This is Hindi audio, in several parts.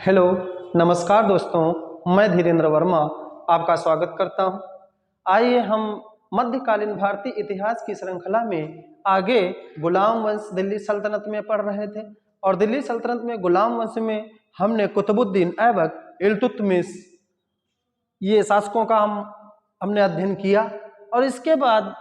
हेलो, नमस्कार दोस्तों। मैं धीरेन्द्र वर्मा आपका स्वागत करता हूं। आइए हम मध्यकालीन भारतीय इतिहास की श्रृंखला में आगे गुलाम वंश दिल्ली सल्तनत में पढ़ रहे थे और दिल्ली सल्तनत में गुलाम वंश में हमने कुतुबुद्दीन ऐबक, इल्तुतमिश ये शासकों का हमने अध्ययन किया और इसके बाद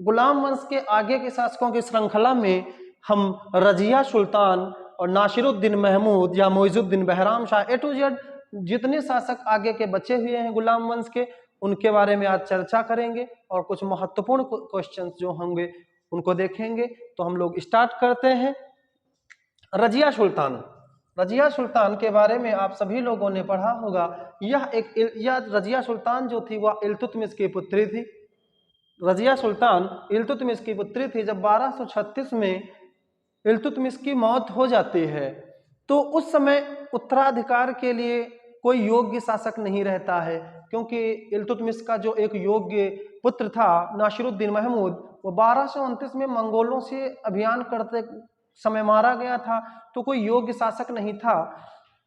गुलाम वंश के आगे के शासकों की श्रृंखला में हम रजिया सुल्तान और नासिरुद्दीन महमूद या मोइजुद्दीन बहराम शाह ए टू जेड जितने शासक आगे के बचे हुए हैं गुलाम वंश के, उनके बारे में आज चर्चा करेंगे और कुछ महत्वपूर्ण क्वेश्चंस जो होंगे उनको देखेंगे। तो हम लोग स्टार्ट करते हैं। रजिया सुल्तान। रजिया सुल्तान के बारे में आप सभी लोगों ने पढ़ा होगा। यह रजिया सुल्तान जो थी वह इल्तुतमिश की पुत्री थी। रजिया सुल्तान इल्तुतमिश की पुत्री थी। जब 1236 में इल्तुतमिश की मौत हो जाती है तो उस समय उत्तराधिकार के लिए कोई योग्य शासक नहीं रहता है, क्योंकि इल्तुतमिश का जो एक योग्य पुत्र था नासिरुद्दीन महमूद, वो 1229 में मंगोलों से अभियान करते समय मारा गया था। तो कोई योग्य शासक नहीं था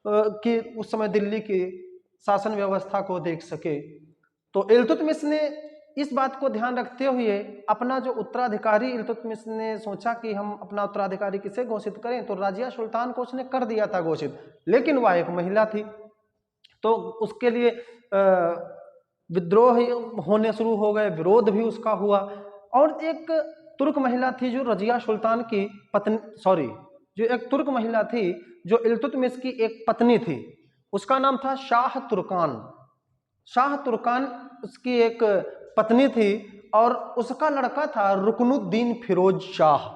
कि उस समय दिल्ली की शासन व्यवस्था को देख सके। तो इल्तुतमिश ने इस बात को ध्यान रखते हुए अपना जो उत्तराधिकारी, इल्तुतमिश ने सोचा कि हम अपना उत्तराधिकारी किसे घोषित करें, तो रजिया सुल्तान को उसने कर दिया था घोषित, लेकिन वह एक महिला थी तो उसके लिए विद्रोह होने शुरू हो गए, विरोध भी उसका हुआ। और एक तुर्क महिला थी जो रजिया सुल्तान की पत्नी, जो एक तुर्क महिला थी जो इल्तुतमिश की एक पत्नी थी, उसका नाम था शाह तुर्कान। शाह तुर्कान उसकी एक पत्नी थी और उसका लड़का था रुकनुद्दीन फिरोज शाह।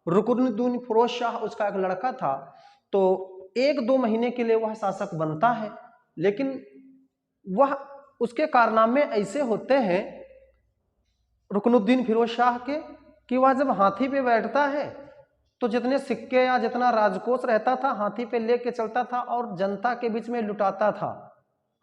रुकनुद्दीन फिरोज शाह उसका एक लड़का था। तो 1-2 महीने के लिए वह शासक बनता है, लेकिन वह उसके कारनामे ऐसे होते हैं रुकनुद्दीन फिरोज शाह के कि वह जब हाथी पे बैठता है तो जितने सिक्के या जितना राजकोष रहता था हाथी पे लेके चलता था और जनता के बीच में लुटाता था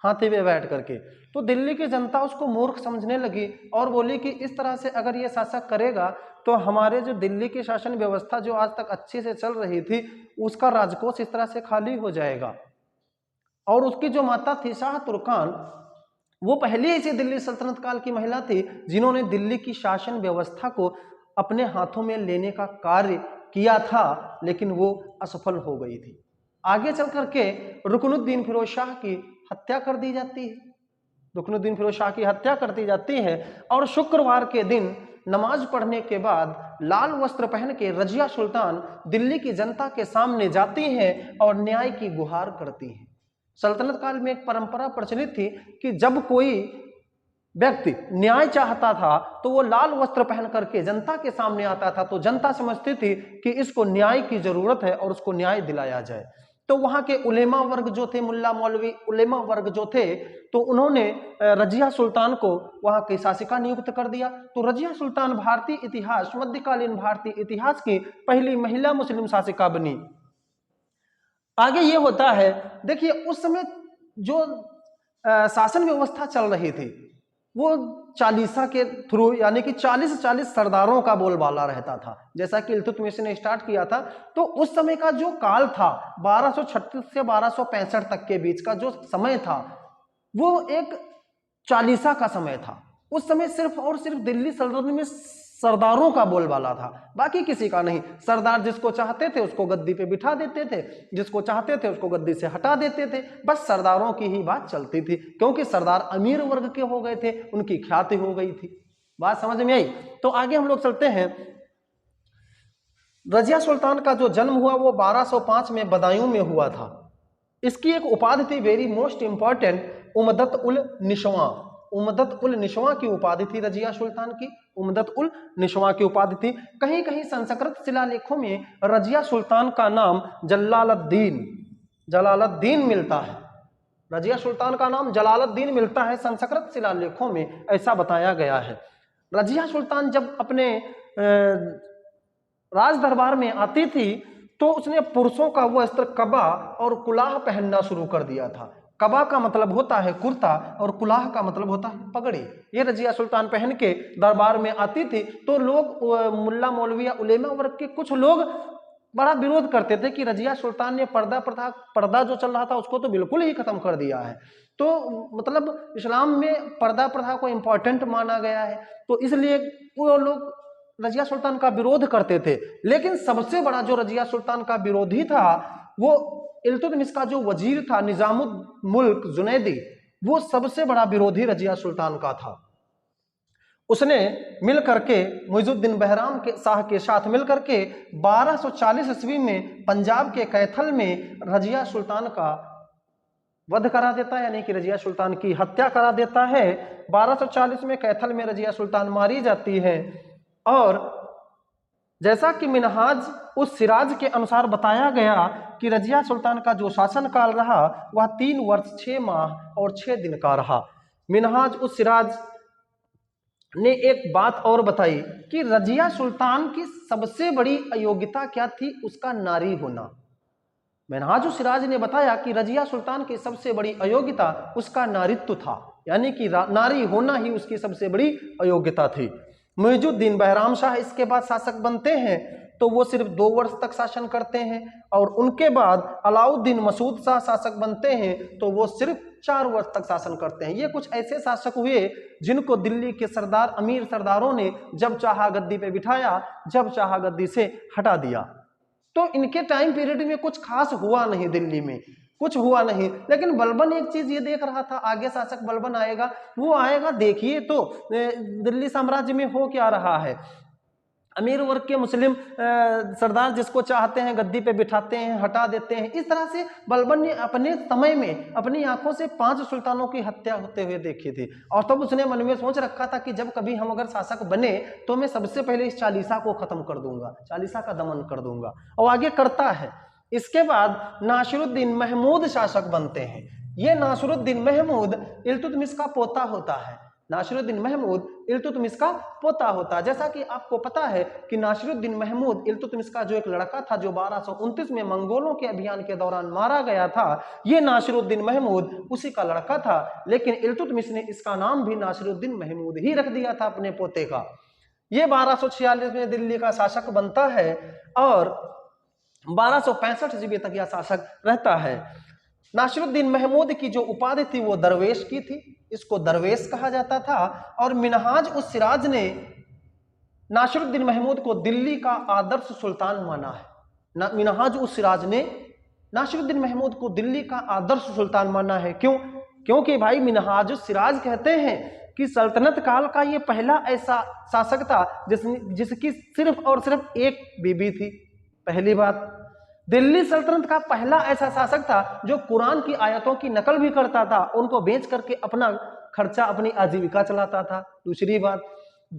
हाथी पे बैठ करके। तो दिल्ली की जनता उसको मूर्ख समझने लगी और बोली कि इस तरह से अगर ये शासक करेगा तो हमारे जो दिल्ली की शासन व्यवस्था जो आज तक अच्छे से चल रही थी उसका राजकोष इस तरह से खाली हो जाएगा। और उसकी जो माता थी शाह तुर्कान, वो पहले ऐसी दिल्ली सल्तनत काल की महिला थी जिन्होंने दिल्ली की शासन व्यवस्था को अपने हाथों में लेने का कार्य किया था, लेकिन वो असफल हो गई थी। आगे चल करके रुकनुद्दीन फिरोज शाह की हत्या कर दी जाती है। रुकनुद्दीन फिरोज शाह की हत्या कर दी जाती है और शुक्रवार के दिन नमाज पढ़ने के बाद लाल वस्त्र पहन के रजिया सुल्तान दिल्ली की जनता के सामने जाती हैं और न्याय की गुहार करती हैं। सल्तनत काल में एक परंपरा प्रचलित थी कि जब कोई व्यक्ति न्याय चाहता था तो वो लाल वस्त्र पहन करके जनता के सामने आता था, तो जनता समझती थी कि इसको न्याय की जरूरत है और उसको न्याय दिलाया जाए। तो वहां के उलेमा वर्ग जो थे, मुल्ला मौलवी उलेमा वर्ग जो थे, तो उन्होंने रजिया सुल्तान को वहां की शासिका नियुक्त कर दिया। तो रजिया सुल्तान भारतीय इतिहास, मध्यकालीन भारतीय इतिहास की पहली महिला मुस्लिम शासिका बनी। आगे ये होता है, देखिए उस समय जो शासन व्यवस्था चल रही थी वो चालीसा के थ्रू, यानी कि 40 सरदारों का बोलबाला रहता था। जैसा कि इल्तुतमिश ने स्टार्ट किया था, तो उस समय का जो काल था 1236 से 1265 तक के बीच का जो समय था वो एक चालीसा का समय था। उस समय सिर्फ और सिर्फ दिल्ली सल्तनत में सरदारों का बोलबाला था, बाकी किसी का नहीं। सरदार जिसको चाहते थे उसको गद्दी पे बिठा देते थे, जिसको चाहते थे उसको गद्दी से हटा देते थे। बस सरदारों की ही बात चलती थी, क्योंकि सरदार अमीर वर्ग के हो गए थे, उनकी ख्याति हो गई थी। बात समझ में आई? तो आगे हम लोग चलते हैं। रजिया सुल्तान का जो जन्म हुआ वो 1205 में बदायूं में हुआ था। इसकी एक उपाधि थी वेरी मोस्ट इंपॉर्टेंट, उमदत उल निशवा। उमदत उल निशवा की उपाधि थी रजिया सुल्तान की, उमदत उल निशवा की उपाधि थी। कहीं कहीं संस्कृत शिलालेखों में रजिया सुल्तान का नाम जलालुद्दीन मिलता है। रजिया सुल्तान का नाम जलालुद्दीन मिलता है, संस्कृत शिलालेखों में ऐसा बताया गया है। रजिया सुल्तान जब अपने राज दरबार में आती थी तो उसने पुरुषों का वस्त्र कबा और कुलाह पहनना शुरू कर दिया था। कबा का मतलब होता है कुर्ता और कुलाह का मतलब होता है पगड़ी। ये रजिया सुल्तान पहन के दरबार में आती थी तो लोग, मुल्ला मौलवी या उलेमा वर्ग के कुछ लोग बड़ा विरोध करते थे कि रजिया सुल्तान ने पर्दा जो चल रहा था उसको तो बिल्कुल ही खत्म कर दिया है। तो मतलब इस्लाम में पर्दा प्रथा को इम्पोर्टेंट माना गया है, तो इसलिए वो लोग रजिया सुल्तान का विरोध करते थे। लेकिन सबसे बड़ा जो रजिया सुल्तान का विरोधी था वो इल्तुतमिश का जो वजीर था निजामुल मुल्क जुनैदी, वो सबसे बड़ा विरोधी रजिया सुल्तान का था। उसने मिल करके मुइजुद्दीन बहराम के शाह के साथ मिल करके 1240 ईस्वी में पंजाब के कैथल में रजिया सुल्तान का वध करा देता है, यानी कि रजिया सुल्तान की हत्या करा देता है। 1240 में कैथल में रजिया सुल्तान मारी जाती है। और जैसा कि मिनहाज उस सिराज के अनुसार बताया गया कि रजिया सुल्तान का जो शासनकाल रहा वह 3 वर्ष 6 माह और 6 दिन का रहा। मिनहाज उस सिराज ने एक बात और बताई कि रजिया सुल्तान की सबसे बड़ी अयोग्यता क्या थी, उसका नारी होना। मिनहाज उस सिराज ने बताया कि रजिया सुल्तान की सबसे बड़ी अयोग्यता उसका नारित्व था, यानी कि नारी होना ही उसकी सबसे बड़ी अयोग्यता थी। मुइजुद्दीन बहराम शाह इसके बाद शासक बनते हैं, तो वो सिर्फ 2 वर्ष तक शासन करते हैं। और उनके बाद अलाउद्दीन मसूद शाह शासक बनते हैं, तो वो सिर्फ 4 वर्ष तक शासन करते हैं। ये कुछ ऐसे शासक हुए जिनको दिल्ली के सरदार अमीर सरदारों ने जब चाहा गद्दी पे बिठाया, जब चाहा गद्दी से हटा दिया। तो इनके टाइम पीरियड में कुछ खास हुआ नहीं, दिल्ली में कुछ हुआ नहीं। लेकिन बलबन एक चीज ये देख रहा था, आगे शासक बलबन आएगा, वो आएगा, देखिए तो दिल्ली साम्राज्य में हो क्या रहा है। अमीर वर्ग के मुस्लिम सरदार जिसको चाहते हैं गद्दी पे बिठाते हैं, हटा देते हैं। इस तरह से बलबन ने अपने समय में अपनी आंखों से 5 सुल्तानों की हत्या होते हुए देखी थी। और तब उसने मन में सोच रखा था कि जब कभी हम अगर शासक बने तो मैं सबसे पहले इस चालीसा को खत्म कर दूंगा, चालीसा का दमन कर दूंगा। और आगे करता है। इसके बाद नासिरुद्दीन महमूद शासक बनते हैं। ये नासिरुद्दीन महमूद इल्तुतमिश का पोता होता है। नासिरुद्दीन महमूद इल्तुतमिश का पोता होता है। जैसा कि आपको पता है कि नासिरुद्दीन महमूद इल्तुतमिश का जो एक लड़का था जो 1229 में मंगोलों के अभियान के दौरान मारा गया था, ये नासिरुद्दीन महमूद उसी का लड़का था। लेकिन इल्तुतमिश ने इसका नाम भी नासिरुद्दीन महमूद ही रख दिया था अपने पोते का। ये 1246 में दिल्ली का शासक बनता है और 1265 ईस्वी तक यह शासक रहता है। नासिरुद्दीन महमूद की जो उपाधि थी वो दरवेश की थी, इसको दरवेश कहा जाता था। और मिनहाज उस सिराज ने नासिरुद्दीन महमूद को दिल्ली का आदर्श सुल्तान माना है। मिनहाज उस सिराज ने नासिरुद्दीन महमूद को दिल्ली का आदर्श सुल्तान माना है। क्यों? क्योंकि भाई मिनहाज उस सिराज कहते हैं कि सल्तनत काल का ये पहला ऐसा शासक था जिसकी सिर्फ और सिर्फ एक बीबी थी। पहली बात, दिल्ली सल्तनत का पहला ऐसा शासक था जो कुरान की आयतों की नकल भी करता था, उनको बेच करके अपना खर्चा, अपनी आजीविका चलाता था। दूसरी बात,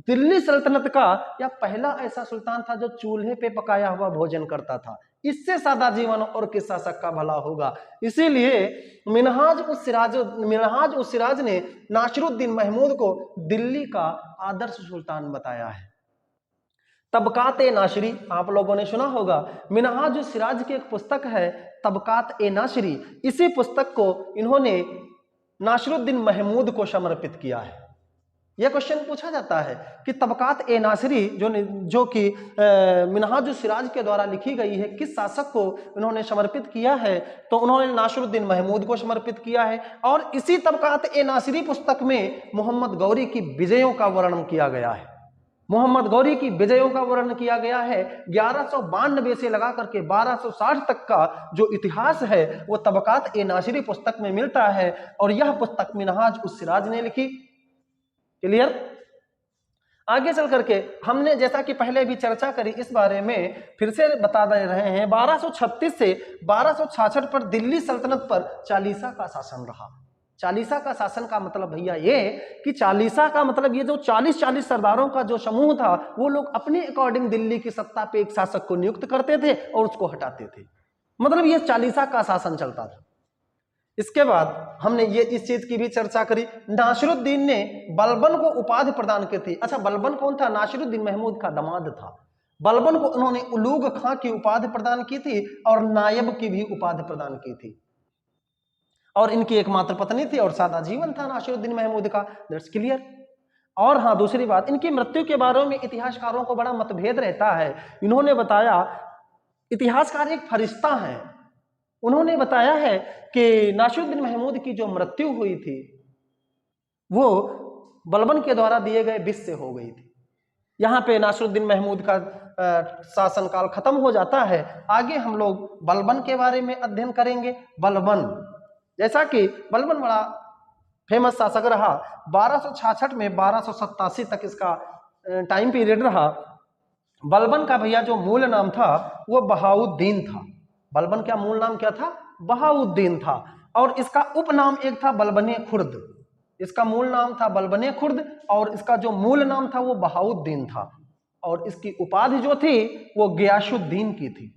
दिल्ली सल्तनत का यह पहला ऐसा सुल्तान था जो चूल्हे पे पकाया हुआ भोजन करता था। इससे सादा जीवन और किस शासक का भला होगा। इसीलिए मिनहाज उस सिराज ने नासिरुद्दीन महमूद को दिल्ली का आदर्श सुल्तान बताया है। तबकात-ए-नासिरी आप लोगों ने सुना होगा। मिनहाज उस सिराज की एक पुस्तक है तबकात-ए-नासिरी। इसी पुस्तक को इन्होंने नासिरुद्दीन महमूद को समर्पित किया है। यह क्वेश्चन पूछा जाता है कि तबकात-ए-नासिरी जो कि मिनहाज उस सिराज के द्वारा लिखी गई है, किस शासक को इन्होंने समर्पित किया है? तो उन्होंने नासिरुद्दीन महमूद को समर्पित किया है। और इसी तबकात-ए-नासिरी पुस्तक में मोहम्मद गौरी की विजयों का वर्णन किया गया है। मोहम्मद गौरी की विजयों का वर्णन किया गया है। 1192 से लगा करके 1260 तक का जो इतिहास है वो तबकात-ए-नासिरी पुस्तक में मिलता है। और यह पुस्तक मिनहाज उस सिराज ने लिखी। क्लियर? आगे चल करके हमने जैसा कि पहले भी चर्चा करी इस बारे में फिर से बता दे रहे हैं। 1236 से 1266 पर दिल्ली सल्तनत पर चालीसा का शासन रहा। चालीसा का शासन का मतलब भैया ये कि चालीसा का मतलब ये जो 40 सरदारों का जो समूह था वो लोग अपने अकॉर्डिंग दिल्ली की सत्ता पे एक शासक को नियुक्त करते थे और उसको हटाते थे। मतलब ये चालीसा का शासन चलता था। इसके बाद हमने ये इस चीज की भी चर्चा करी। नासिरुद्दीन ने बलबन को उपाधि प्रदान की थी। अच्छा, बलबन कौन था? नासिरुद्दीन महमूद का दामाद था। बलबन को उन्होंने उलूग खां की उपाधि प्रदान की थी और नायब की भी उपाधि प्रदान की थी। और इनकी एकमात्र पत्नी थी और सादा जीवन था नासिरुद्दीन महमूद का। That's clear. और हाँ, दूसरी बात, इनकी मृत्यु के बारे में इतिहासकारों को बड़ा मतभेद रहता है। इन्होंने बताया इतिहासकार एक फरिश्ता हैं, उन्होंने बताया है कि नासिरुद्दीन महमूद की जो मृत्यु हुई थी वो बलबन के द्वारा दिए गए विष से हो गई थी। यहाँ पे नासिरुद्दीन महमूद का शासनकाल खत्म हो जाता है। आगे हम लोग बलबन के बारे में अध्ययन करेंगे। बलबन, जैसा कि बलबन बड़ा फेमस शासक रहा, 1266 में 1287 तक इसका टाइम पीरियड रहा। बलबन का भैया जो मूल नाम था वो बहाउद्दीन था। बलबन का मूल नाम क्या था? बहाउद्दीन था। और इसका उपनाम एक था बलबने खुर्द। इसका मूल नाम था बलबने खुर्द और इसका जो मूल नाम था वो बहाउद्दीन था। और इसकी उपाधि जो थी वो गयासुद्दीन की थी।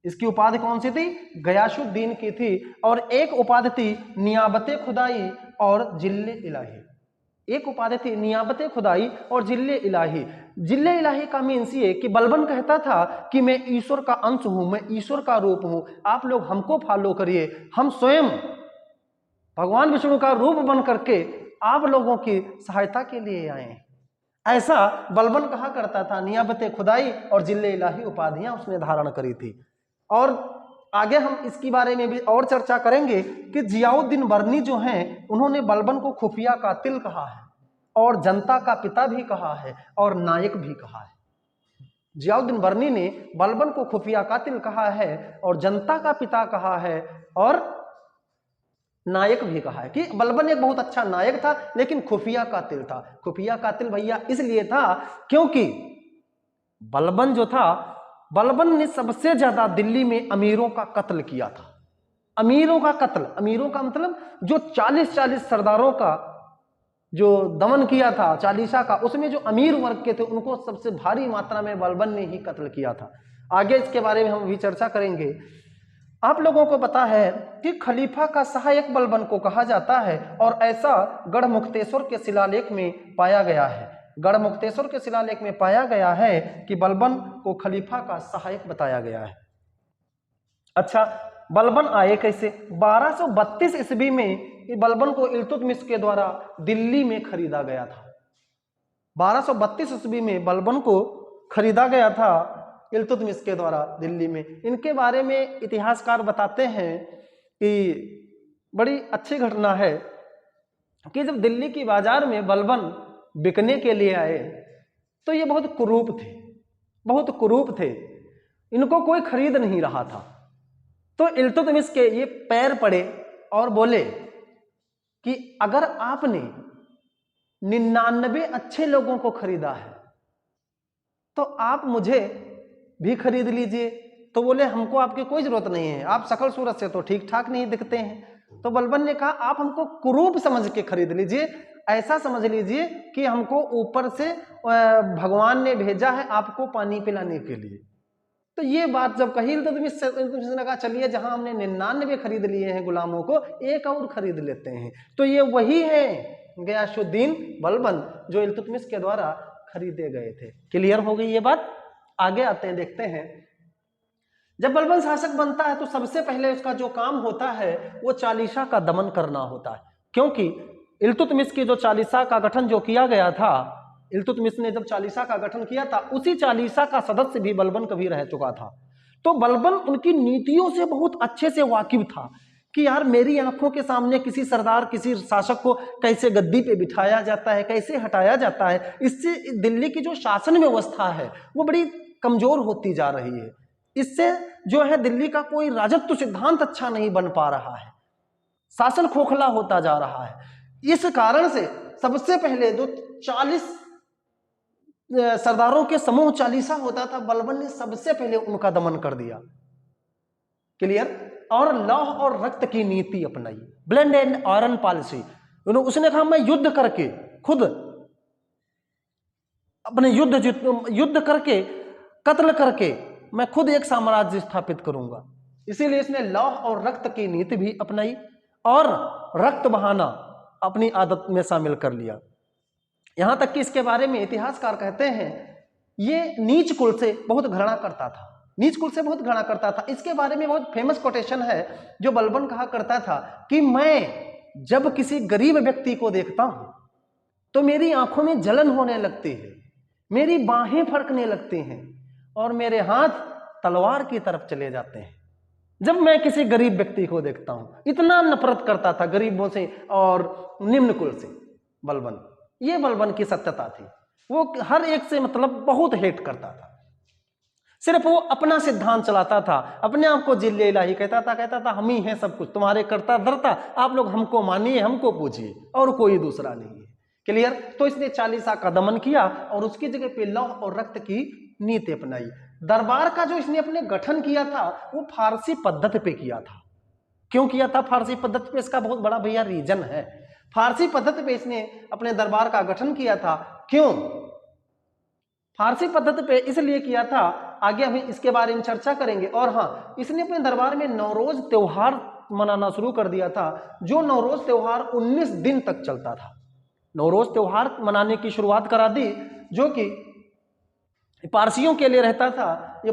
इसकी उपाधि कौन सी थी? गयासुद्दीन की थी। और एक उपाधि थी नियाबते खुदाई और जिल्ले इलाही। एक उपाधि थी नियाबते खुदाई और जिल्ले इलाही। जिल्ले इलाही का मीन्स ये कि बलबन कहता था कि मैं ईश्वर का अंश हूं, मैं ईश्वर का रूप हूं, आप लोग हमको फॉलो करिए, हम स्वयं भगवान विष्णु का रूप बन करके आप लोगों की सहायता के लिए आए। ऐसा बलबन कहा करता था। नियाबते खुदाई और जिल्ले इलाही उपाधियां उसने धारण करी थी। और आगे हम इसके बारे में भी और चर्चा करेंगे कि जियाउद्दीन बर्नी जो हैं उन्होंने बलबन को खुफिया कातिल कहा है और जनता का पिता भी कहा है और नायक भी कहा है। जियाउद्दीन बर्नी ने बलबन को खुफिया कातिल कहा है और जनता का पिता कहा है और नायक भी कहा है कि बलबन एक बहुत अच्छा नायक था लेकिन खुफिया कातिल था। खुफिया कातिल भैया इसलिए था क्योंकि बलबन जो था, बलबन ने सबसे ज्यादा दिल्ली में अमीरों का कत्ल किया था। अमीरों का कत्ल, अमीरों का मतलब जो 40-40 सरदारों का जो दमन किया था चालीसा का, उसमें जो अमीर वर्ग के थे उनको सबसे भारी मात्रा में बलबन ने ही कत्ल किया था। आगे इसके बारे में हम भी चर्चा करेंगे। आप लोगों को पता है कि खलीफा का सहायक बलबन को कहा जाता है और ऐसा गढ़मुक्तेश्वर के शिलालेख में पाया गया है। गढ़मुक्तेश्वर के शिलालेख में पाया गया है कि बलबन को खलीफा का सहायक बताया गया है। अच्छा, बलबन आए कैसे? 1232 ईस्वी में बलबन को इल्तुतमिश के द्वारा दिल्ली में खरीदा गया था। 1232 ईस्वी में बलबन को खरीदा गया था इल्तुतमिश के द्वारा दिल्ली में। इनके बारे में इतिहासकार बताते हैं कि बड़ी अच्छी घटना है कि जब दिल्ली की बाजार में बलबन बिकने के लिए आए तो ये बहुत कुरूप थे, बहुत कुरूप थे। इनको कोई खरीद नहीं रहा था। तो इल्तुतमिश के ये पैर पड़े और बोले कि अगर आपने 99 अच्छे लोगों को खरीदा है तो आप मुझे भी खरीद लीजिए। तो बोले हमको आपकी कोई जरूरत नहीं है, आप शकल सूरत से तो ठीक ठाक नहीं दिखते हैं। तो बलबन ने कहा आप हमको कुरूप समझ के खरीद लीजिए, ऐसा समझ लीजिए कि हमको ऊपर से भगवान ने भेजा है आपको पानी पिलाने के लिए। तो ये बात जब कही तो तुमने कहा चलिए जहां हमने 99 खरीद लिए हैं गुलामों को, एक और खरीद लेते हैं। तो ये वही है गयासुद्दीन बलबन जो इल्तुतमिश के द्वारा खरीदे गए थे। क्लियर हो गई ये बात? आगे आते हैं, देखते हैं। जब बलबन शासक बनता है तो सबसे पहले उसका जो काम होता है वो चालीसा का दमन करना होता है, क्योंकि इल्तुतमिश की जो चालीसा का गठन जो किया गया था, इल्तुतमिश ने जब चालीसा का गठन किया था उसी चालीसा का सदस्य भी बलबन कभी रह चुका था। तो बलबन उनकी नीतियों से बहुत अच्छे से वाकिफ था कि यार मेरी आंखों के सामने किसी सरदार, किसी शासक को कैसे गद्दी पे बिठाया जाता है, कैसे हटाया जाता है। इससे दिल्ली की जो शासन व्यवस्था है वो बड़ी कमजोर होती जा रही है। इससे जो है दिल्ली का कोई राजत्व सिद्धांत अच्छा नहीं बन पा रहा है, शासन खोखला होता जा रहा है। इस कारण से सबसे पहले जो 40 सरदारों के समूह चालीसा होता था, बलबन ने सबसे पहले उनका दमन कर दिया। क्लियर? और लौह और रक्त की नीति अपनाई, ब्लेंड एंड आयरन पॉलिसी। उसने कहा मैं युद्ध करके खुद अपने युद्ध करके कत्ल करके मैं खुद एक साम्राज्य स्थापित करूंगा। इसीलिए इसने लौह और रक्त की नीति भी अपनाई और रक्त बहाना अपनी आदत में शामिल कर लिया। यहां तक कि इसके बारे में इतिहासकार कहते हैं ये नीच कुल से बहुत घृणा करता था, नीच कुल से बहुत घृणा करता था। इसके बारे में बहुत फेमस कोटेशन है जो बलबन कहा करता था कि मैं जब किसी गरीब व्यक्ति को देखता हूं तो मेरी आंखों में जलन होने लगती है, मेरी बाहें फड़कने लगती हैं और मेरे हाथ तलवार की तरफ चले जाते हैं। जब मैं किसी गरीब व्यक्ति को देखता हूं, इतना नफरत करता था गरीबों से और निम्न कुल से बलबन, ये बलबन की सत्यता थी। वो हर एक से मतलब बहुत हेट करता था, सिर्फ वो अपना सिद्धांत चलाता था, अपने आप को जिल्ले इलाही कहता था हम ही हैं सब कुछ, तुम्हारे करता धरता, आप लोग हमको मानिए, हमको पूजिए, और कोई दूसरा नहीं है। क्लियर? तो इसने चालीसा का दमन किया और उसकी जगह पे लौह और रक्त की नीति अपनाई। दरबार का जो इसने अपने गठन किया था वो फारसी पद्धति पे किया था। क्यों किया था फारसी पद्धति पे? इसका बहुत बड़ा भैया रीजन है। फारसी पद्धति पे इसने अपने दरबार का गठन किया था। क्यों फारसी पद्धति पे? इसलिए किया था, आगे हम इसके बारे में चर्चा करेंगे। और हाँ, इसने अपने दरबार में नवरोज त्योहार मनाना शुरू कर दिया था, जो नवरोज त्योहार 19 दिन तक चलता था। नवरोज त्योहार मनाने की शुरुआत करा दी, जो कि पारसियों के लिए रहता था। ये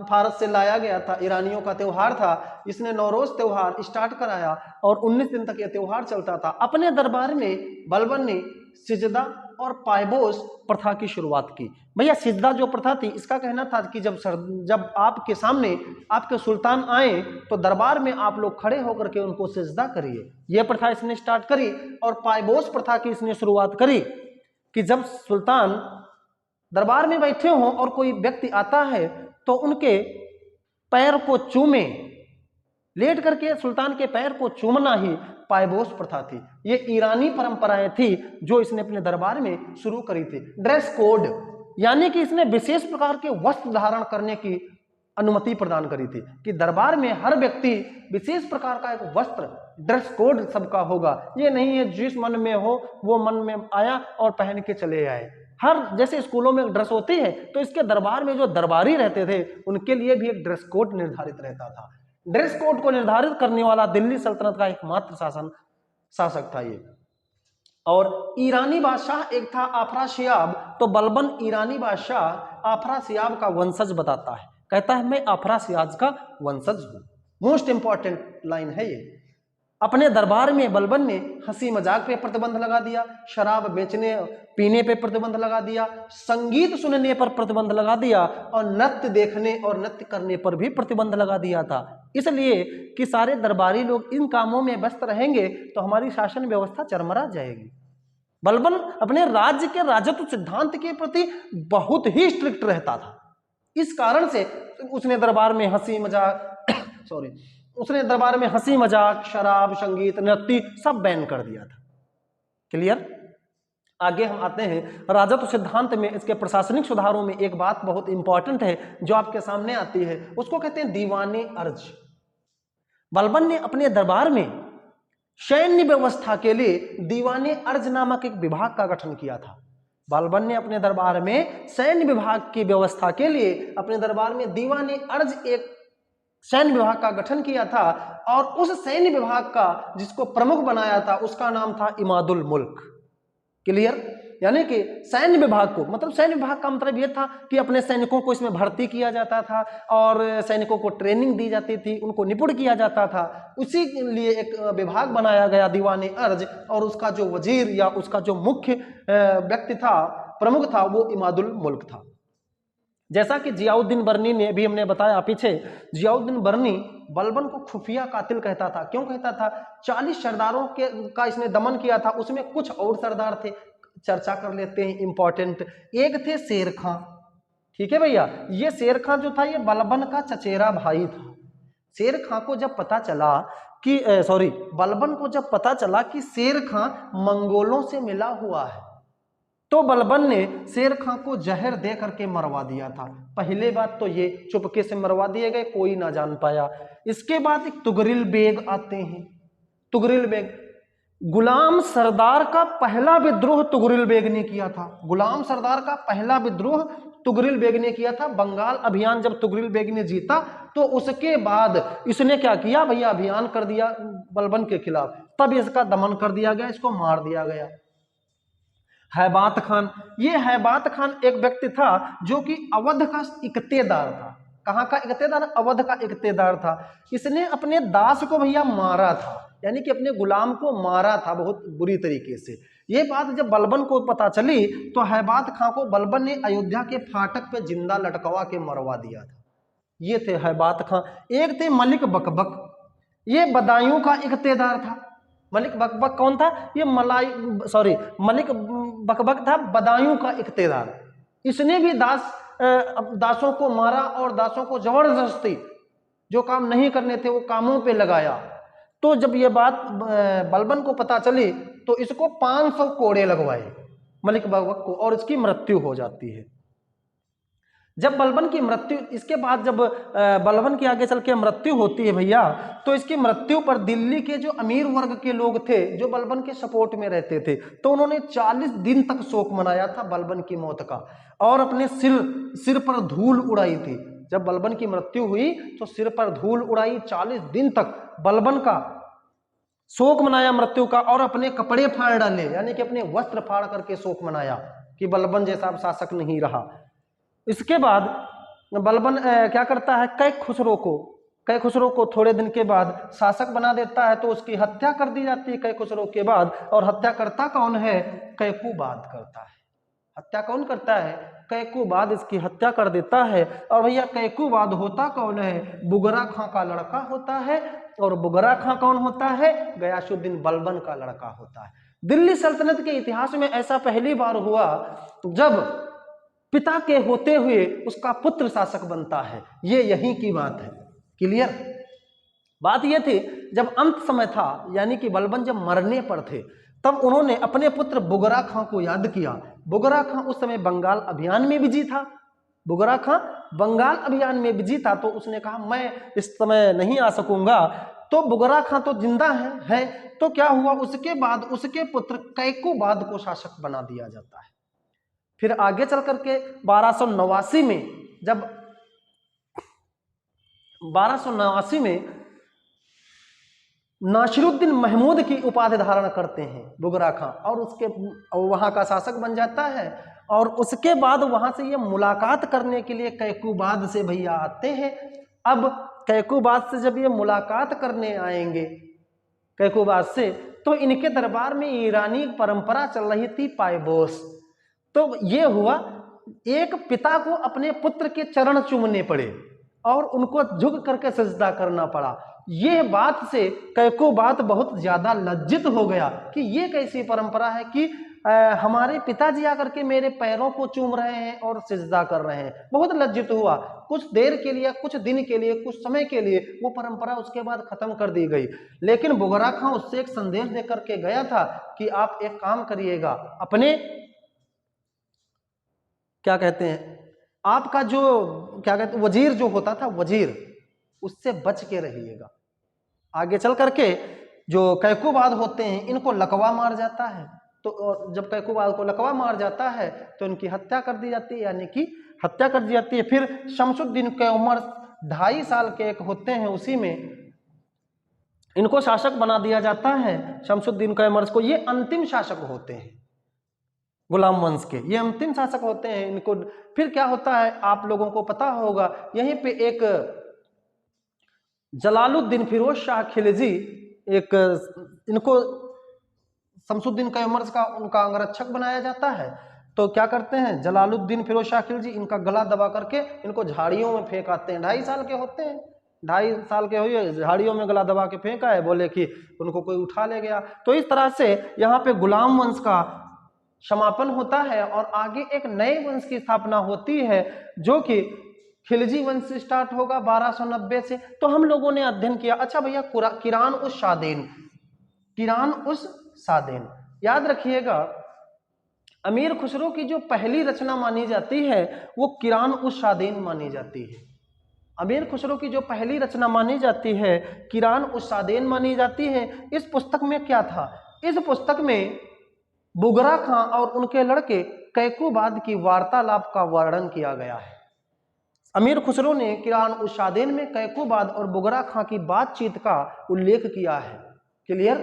फारस से लाया गया था, ईरानियों का त्योहार था। इसने नवरोज त्योहार स्टार्ट कराया और 19 दिन तक यह त्योहार चलता था। अपने दरबार में बलबन ने सिजदा और पायबोस प्रथा की शुरुआत की। भैया सिजदा जो प्रथा थी, इसका कहना था कि जब आपके सामने आपके सुल्तान आए तो दरबार में आप लोग खड़े होकर के उनको सिजदा करिए। यह प्रथा इसने स्टार्ट करी। और पायबोस प्रथा की इसने शुरुआत करी कि जब सुल्तान दरबार में बैठे हों और कोई व्यक्ति आता है तो उनके पैर को चूमे, लेट करके सुल्तान के पैर को चूमना ही पायबोस प्रथा थी। ये ईरानी परंपराएं थी जो इसने अपने दरबार में शुरू करी थी। ड्रेस कोड, यानी कि इसने विशेष प्रकार के वस्त्र धारण करने की अनुमति प्रदान करी थी कि दरबार में हर व्यक्ति विशेष प्रकार का एक वस्त्र, ड्रेस कोड सबका होगा। ये नहीं है जिस मन में हो वो मन में आया और पहन के चले आए। हर जैसे स्कूलों में ड्रेस होती है तो इसके दरबार में जो दरबारी रहते थे उनके लिए भी एक ड्रेस कोड निर्धारित रहता था। ड्रेस कोड को निर्धारित करने वाला दिल्ली सल्तनत का एकमात्र शासक था ये। और ईरानी बादशाह एक था अफरासियाब। तो बलबन ईरानी बादशाह अफरासियाब का वंशज बताता है, कहता है मैं अफरासियाब का वंशज हूं। मोस्ट इंपॉर्टेंट लाइन है ये। अपने दरबार में बलबन ने हंसी मजाक पे प्रतिबंध लगा दिया, शराब बेचने पीने पे प्रतिबंध लगा दिया, संगीत सुनने पर प्रतिबंध लगा दिया और नृत्य देखने और नृत्य करने पर भी प्रतिबंध लगा दिया था। इसलिए कि सारे दरबारी लोग इन कामों में व्यस्त रहेंगे तो हमारी शासन व्यवस्था चरमरा जाएगी। बलबन अपने राज्य के राजत्व सिद्धांत के प्रति बहुत ही स्ट्रिक्ट रहता था। इस कारण से उसने दरबार में हंसी मजाक शराब, संगीत, नृत्य सब बैन कर दिया था। क्लियर? आगे हम आते हैं राजत्व सिद्धांत में इसके प्रशासनिक सुधारों में एक बात बहुत इंपॉर्टेंट है जो आपके सामने आती है, उसको कहते हैं दीवाने अर्ज। बलबन ने अपने दरबार में सैन्य व्यवस्था के लिए दीवाने अर्ज नामक एक विभाग का गठन किया था। बलबन ने अपने दरबार में सैन्य विभाग की व्यवस्था के लिए अपने दरबार में दीवाने अर्ज एक सैन्य विभाग का गठन किया था। और उस सैन्य विभाग का जिसको प्रमुख बनाया था उसका नाम था इमादुल मुल्क। क्लियर? यानी कि सैन्य विभाग को, मतलब सैन्य विभाग का मतलब यह था कि अपने सैनिकों को इसमें भर्ती किया जाता था और सैनिकों को ट्रेनिंग दी जाती थी, उनको निपुण किया जाता था। उसी के लिए एक विभाग बनाया गया दीवाने अर्ज, और उसका जो वजीर या उसका जो मुख्य व्यक्ति था, प्रमुख था, वो इमादुल मुल्क था। जैसा कि जियाउद्दीन बर्नी ने भी हमने बताया पीछे, जियाउद्दीन बर्नी बलबन को खुफिया कातिल कहता था। क्यों कहता था? 40 सरदारों का इसने दमन किया था, उसमें कुछ और सरदार थे, चर्चा कर लेते हैं इंपॉर्टेंट। एक थे शेर खां। ठीक है भैया, ये शेर खां जो था ये बलबन का चचेरा भाई था। शेर खां को जब पता चला कि बलबन को जब पता चला कि शेर खां मंगोलों से मिला हुआ है तो बलबन ने शेर खां को जहर दे करके मरवा दिया था। पहले बात तो ये चुपके से मरवा दिए गए, कोई ना जान पाया। इसके बाद एक तुगरिल बेग आते हैं। तुगरिल बेग, गुलाम सरदार का पहला विद्रोह तुगरिल बेग ने किया था। गुलाम सरदार का पहला विद्रोह तुगरिल बेग ने किया था। बंगाल अभियान जब तुगरिल बेग ने जीता तो उसके बाद इसने क्या किया भैया, अभियान कर दिया बलबन के खिलाफ। तब इसका दमन कर दिया गया, इसको मार दिया गया। हैबात खान, ये हैबात खान एक व्यक्ति था जो कि अवध का इक्तेदार था। कहाँ का इक्तेदार? अवध का इक्तेदार था। इसने अपने दास को भैया मारा था, यानी कि अपने गुलाम को मारा था बहुत बुरी तरीके से। ये बात जब बलबन को पता चली तो हैबात खां को बलबन ने अयोध्या के फाटक पे जिंदा लटकवा के मरवा दिया था। ये थे हैबात खां। एक थे मलिक बकबक, ये बदायूं का इख्तेदार था। मलिक बकबक कौन था? ये मलिक बकबक था बदायूं का इख्तेदार। इसने भी दासों को मारा और दासों को जबरदस्ती जो काम नहीं करने थे वो कामों पे लगाया। तो जब ये बात बलबन को पता चली तो इसको 500 कोड़े लगवाए मलिक बकबक को, और इसकी मृत्यु हो जाती है। जब बलबन की मृत्यु, इसके बाद जब बलबन की आगे चल के मृत्यु होती है भैया, तो इसकी मृत्यु पर दिल्ली के जो अमीर वर्ग के लोग थे जो बलबन के सपोर्ट में रहते थे, तो उन्होंने 40 दिन तक शोक मनाया था बलबन की मौत का, और अपने सिर पर धूल उड़ाई थी। जब बलबन की मृत्यु हुई तो सिर पर धूल उड़ाई, 40 दिन तक बलबन का शोक मनाया मृत्यु का, और अपने कपड़े फाड़ डाले, यानी कि अपने वस्त्र फाड़ करके शोक मनाया कि बलबन जैसा अब शासक नहीं रहा। इसके बाद बलबन क्या करता है, कै खुसरो को थोड़े दिन के बाद शासक बना देता है, तो उसकी हत्या कर दी जाती है कै खुसरो के बाद। और हत्या करता कौन है? कैकूबाद करता है। हत्या कौन करता है? कैकूबाद इसकी हत्या कर देता है। और भैया कैकूबाद होता कौन है? बुगरा खां का लड़का होता है। और बुगरा खां कौन होता है? गयासुद्दीन बलबन का लड़का होता है। दिल्ली सल्तनत के इतिहास में ऐसा पहली बार हुआ जब पिता के होते हुए उसका पुत्र शासक बनता है। ये यहीं की बात है। क्लियर? बात ये थी जब अंत समय था, यानी कि बलबन जब मरने पर थे, तब उन्होंने अपने पुत्र बुगरा खां को याद किया। बुगरा खां उस समय बंगाल अभियान में बिजी था। बुगरा खां बंगाल अभियान में बिजी था, तो उसने कहा मैं इस समय नहीं आ सकूंगा। तो बुगरा खां तो जिंदा है। तो क्या हुआ, उसके बाद उसके पुत्र कैकूबाद को शासक बना दिया जाता है। फिर आगे चल करके 1289 में, जब 1289 में नासिरुद्दीन महमूद की उपाधि धारण करते हैं बुगरा खां, और उसके वहां का शासक बन जाता है। और उसके बाद वहां से ये मुलाकात करने के लिए कैकूबाद से भैया आते हैं। अब कैकूबाद से जब ये मुलाकात करने आएंगे कैकूबाद से, तो इनके दरबार में ईरानी परंपरा चल रही थी पायबोस। तो ये हुआ, एक पिता को अपने पुत्र के चरण चूमने पड़े और उनको झुक करके सजदा करना पड़ा। यह बात से कैकूबाद बहुत ज्यादा लज्जित हो गया कि ये कैसी परंपरा है कि हमारे पिताजी आकर के मेरे पैरों को चूम रहे हैं और सिजदा कर रहे हैं। बहुत लज्जित हुआ। कुछ देर के लिए, कुछ दिन के लिए, कुछ समय के लिए वो परंपरा उसके बाद खत्म कर दी गई। लेकिन बुगरा खां उससे एक संदेश देकर के गया था कि आप एक काम करिएगा, अपने क्या कहते हैं, आपका जो क्या कहते हैं वजीर जो होता था, वजीर, उससे बच के रहिएगा। आगे चल करके जो कैकूबाद होते हैं इनको लकवा मार जाता है। तो जब कैकूबाद को लकवा मार जाता है तो इनकी हत्या कर दी जाती है, यानी कि हत्या कर दी जाती है। फिर शमसुद्दीन कैमर 2.5 साल के एक होते हैं, उसी में इनको शासक बना दिया जाता है। शमसुद्दीन कैमर को, ये अंतिम शासक होते हैं गुलाम वंश के, ये अंतिम शासक होते हैं। इनको फिर क्या होता है आप लोगों को पता होगा, यहीं पे एक जलालुद्दीन फिरोज शाह खिलजी, एक इनको शमसुद्दीन कैमर का उनका अंगरक्षक बनाया जाता है। तो क्या करते हैं जलालुद्दीन फिरोज शाह खिलजी, इनका गला दबा करके इनको झाड़ियों में फेंक आते हैं। 2.5 साल के होते हैं, 2.5 साल के हुए, झाड़ियों में गला दबा के फेंका है, बोले कि उनको कोई उठा ले गया। तो इस तरह से यहाँ पे गुलाम वंश का समापन होता है और आगे एक नए वंश की स्थापना होती है जो कि खिलजी वंश से स्टार्ट होगा 1290 से। तो हम लोगों ने अध्ययन किया। अच्छा भैया, किरान उस सादेन याद रखिएगा, अमीर खुसरो की जो पहली रचना मानी जाती है वो किरान उस सादेन मानी जाती है। अमीर खुसरो की जो पहली रचना मानी जाती है किरान उस सादेन मानी जाती है। इस पुस्तक में क्या था, इस पुस्तक में बुगरा खां और उनके लड़के कैकूबाद की वार्तालाप का वर्णन किया गया है। अमीर खुसरो ने किरान उस सादेन में कैकूबाद और बुगरा खां की बातचीत का उल्लेख किया है। क्लियर?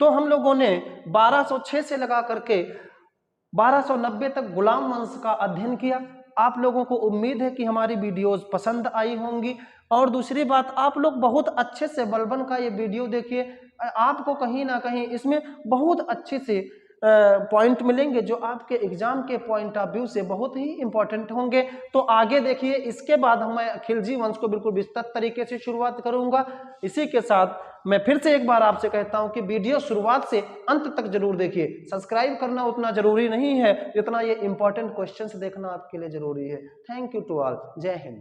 तो हम लोगों ने 1206 से लगा करके 1290 तक गुलाम वंश का अध्ययन किया। आप लोगों को उम्मीद है कि हमारी वीडियोस पसंद आई होंगी। और दूसरी बात, आप लोग बहुत अच्छे से बलबन का ये वीडियो देखिए, आपको कहीं ना कहीं इसमें बहुत अच्छे से पॉइंट मिलेंगे जो आपके एग्जाम के पॉइंट ऑफ व्यू से बहुत ही इंपॉर्टेंट होंगे। तो आगे देखिए, इसके बाद मैं खिलजी वंश को बिल्कुल विस्तृत तरीके से शुरुआत करूंगा। इसी के साथ मैं फिर से एक बार आपसे कहता हूं कि वीडियो शुरुआत से अंत तक जरूर देखिए। सब्सक्राइब करना उतना जरूरी नहीं है जितना ये इंपॉर्टेंट क्वेश्चंस देखना आपके लिए जरूरी है। Thank you to all. जय हिंद।